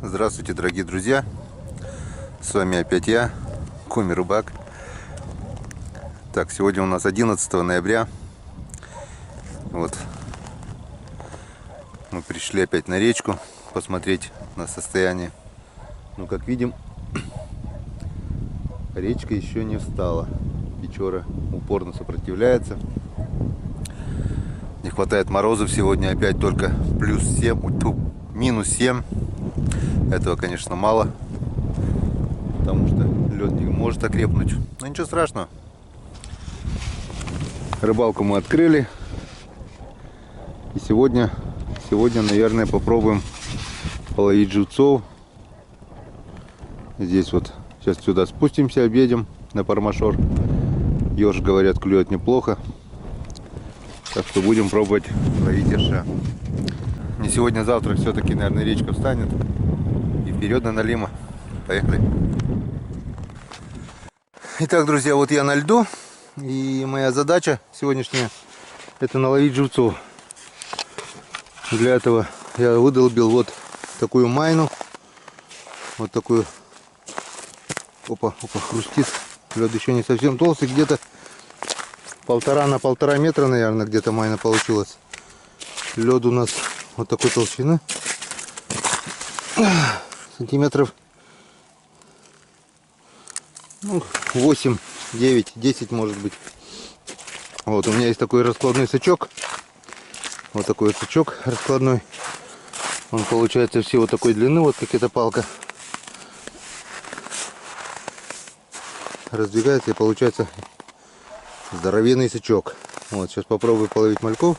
Здравствуйте, дорогие друзья! С вами опять я, Коми Рыбак. Так, сегодня у нас 11 ноября. Вот. Мы пришли опять на речку посмотреть на состояние. Ну, как видим, речка еще не встала. Печора упорно сопротивляется. Не хватает морозов сегодня опять только плюс 7, минус 7. Этого, конечно, мало, потому что лед не может окрепнуть. Но ничего страшного. Рыбалку мы открыли. И сегодня, наверное, попробуем половить живцов. Здесь вот сейчас сюда спустимся, обедим на Пармашор. Ёж, говорят, клюет неплохо. Так что будем пробовать ловить ерша. Не сегодня-завтра все-таки, наверное, речка встанет. И вперед на Налима. Поехали. Итак, друзья, вот я на льду. И моя задача сегодняшняя — это наловить живцов. Для этого я выдолбил вот такую майну. Вот такую. Опа, хрустит. Лед еще не совсем толстый. Где-то 1,5 на 1,5 метра, наверное, где-то майна получилась. Лед у нас вот такой толщины. Сантиметров 8, 9, 10 может быть. Вот у меня есть такой раскладной сачок. Вот такой вот сачок раскладной. Он получается всего такой длины, вот как эта палка. Раздвигается и получается здоровенный сачок. Вот, сейчас попробую половить мальков.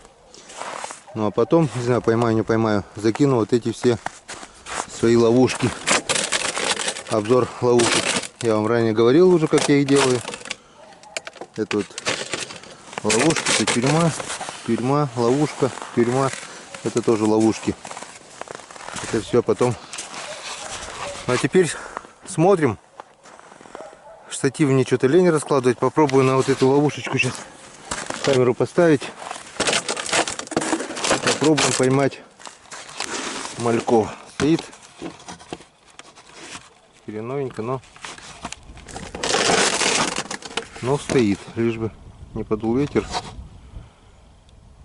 Ну а потом, не знаю, поймаю, не поймаю, закину вот эти все свои ловушки. Обзор ловушек. Я вам ранее говорил уже, как я их делаю. Это вот ловушки, это тюрьма, ловушка, тюрьма. Это тоже ловушки. Это все потом. А теперь смотрим. Штатив мне что-то лень раскладывать. Попробую на вот эту ловушечку сейчас камеру поставить. Попробуем поймать мальков. Стоит хреновенько, но стоит. Лишь бы не подул ветер.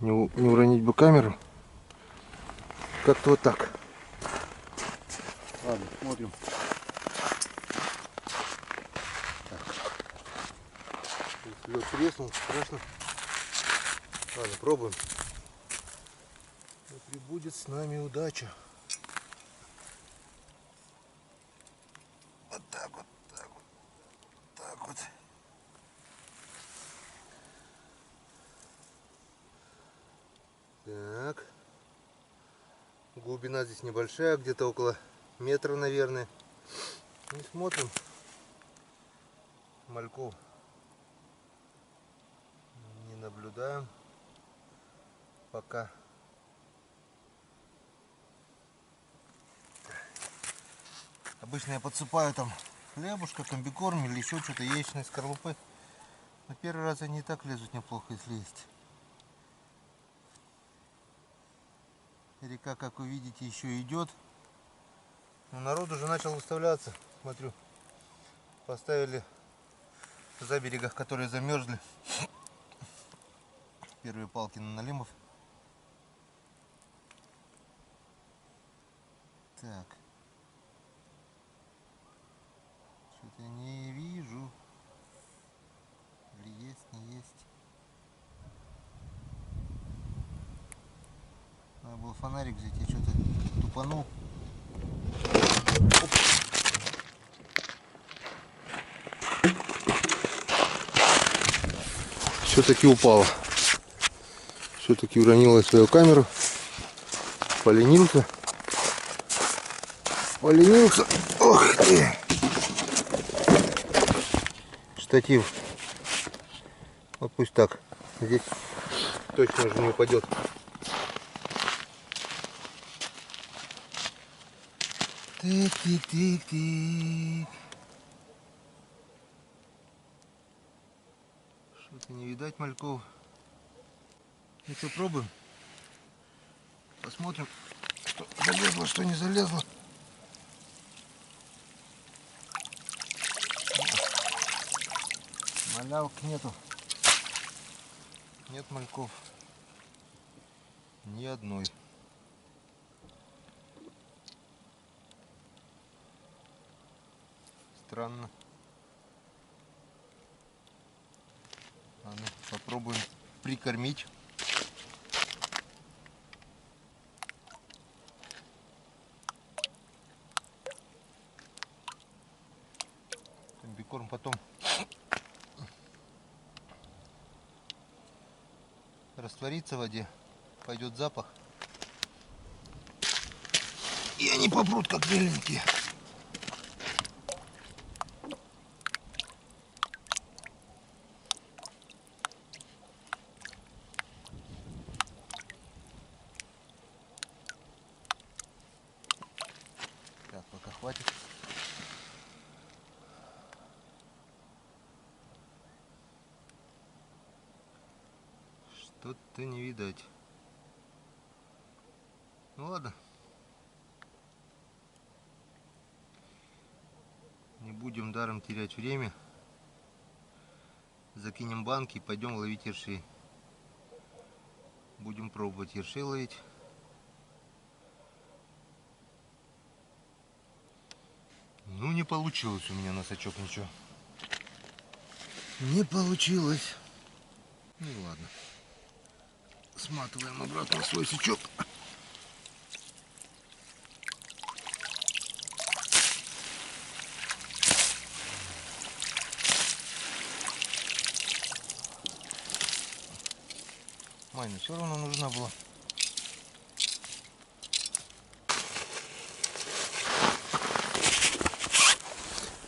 Не уронить бы камеру. Как-то вот так. Ладно, смотрим. Лед треснул, страшно. Ладно, пробуем. Да прибудет с нами удача. Вот так вот, так вот, так вот. Так. Глубина здесь небольшая, где-то около метра, наверное. И смотрим. Мальков не наблюдаем пока. Обычно я подсыпаю там хлебушка, комбикорм или еще что-то, яичной скорлупы. Но первый раз они и так лезут неплохо, если есть. Река, как вы видите, еще идет. Но народ уже начал выставляться. Смотрю, поставили за берегах, которые замерзли, первые палки на налимов. Так. Что-то не вижу. Или есть, не есть. Надо было фонарик взять, я что-то тупанул. Оп. Все-таки упала. Все-таки уронила свою камеру. Поленился. Ох ты. Штатив. Вот пусть так. Здесь точно уже не упадет. Тык-тык-тык-тык. Что-то не видать мальков. Ну что, пробуем. Посмотрим, что залезло, что не залезло. Малявок нету. Нет мальков. Ни одной. Странно. Ладно, попробуем прикормить. Комбикорм потом растворится в воде, пойдет запах, и они попрут как беленькие. Так, пока хватит. Что-то не видать. Ну ладно. Не будем даром терять время. Закинем банки и пойдем ловить ершей. Будем пробовать ершей ловить. Ну, не получилось у меня на сачок ничего. Не получилось. Ну ладно. Сматываем обратно свой сачок. Майна все равно нужна была.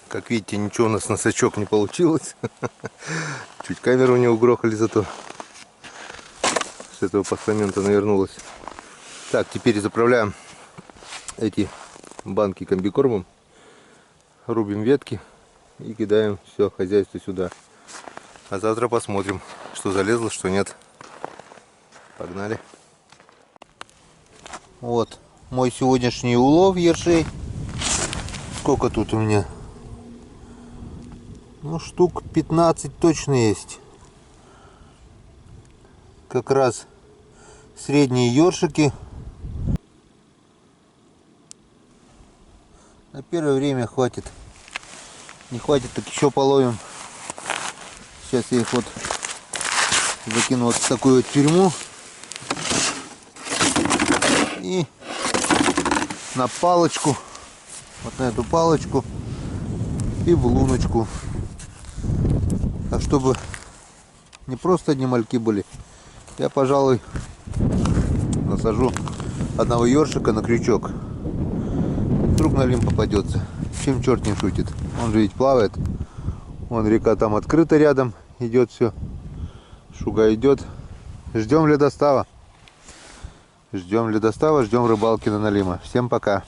Как видите, ничего у нас на сачок не получилось. Чуть камеру не угрохали, зато с этого постамента навернулась. Так, теперь заправляем эти банки комбикормом, рубим ветки и кидаем все хозяйство сюда. А завтра посмотрим, что залезло, что нет. Погнали. Вот мой сегодняшний улов ершей. Сколько тут у меня? Ну, штук 15 точно есть. Как раз средние ёршики. На первое время хватит. Не хватит, так еще половим. Сейчас я их вот закину вот в такую вот тюрьму. И на палочку, вот на эту палочку и в луночку. А чтобы не просто одни мальки были, я, пожалуй, насажу одного ёршика на крючок. Вдруг на лим попадется. Чем черт не шутит. Он же ведь плавает. Вон река там открыта рядом. Идет все. Шуга идет. Ждем ледостава. Ждем ледостава, ждем рыбалки на налима. Всем пока.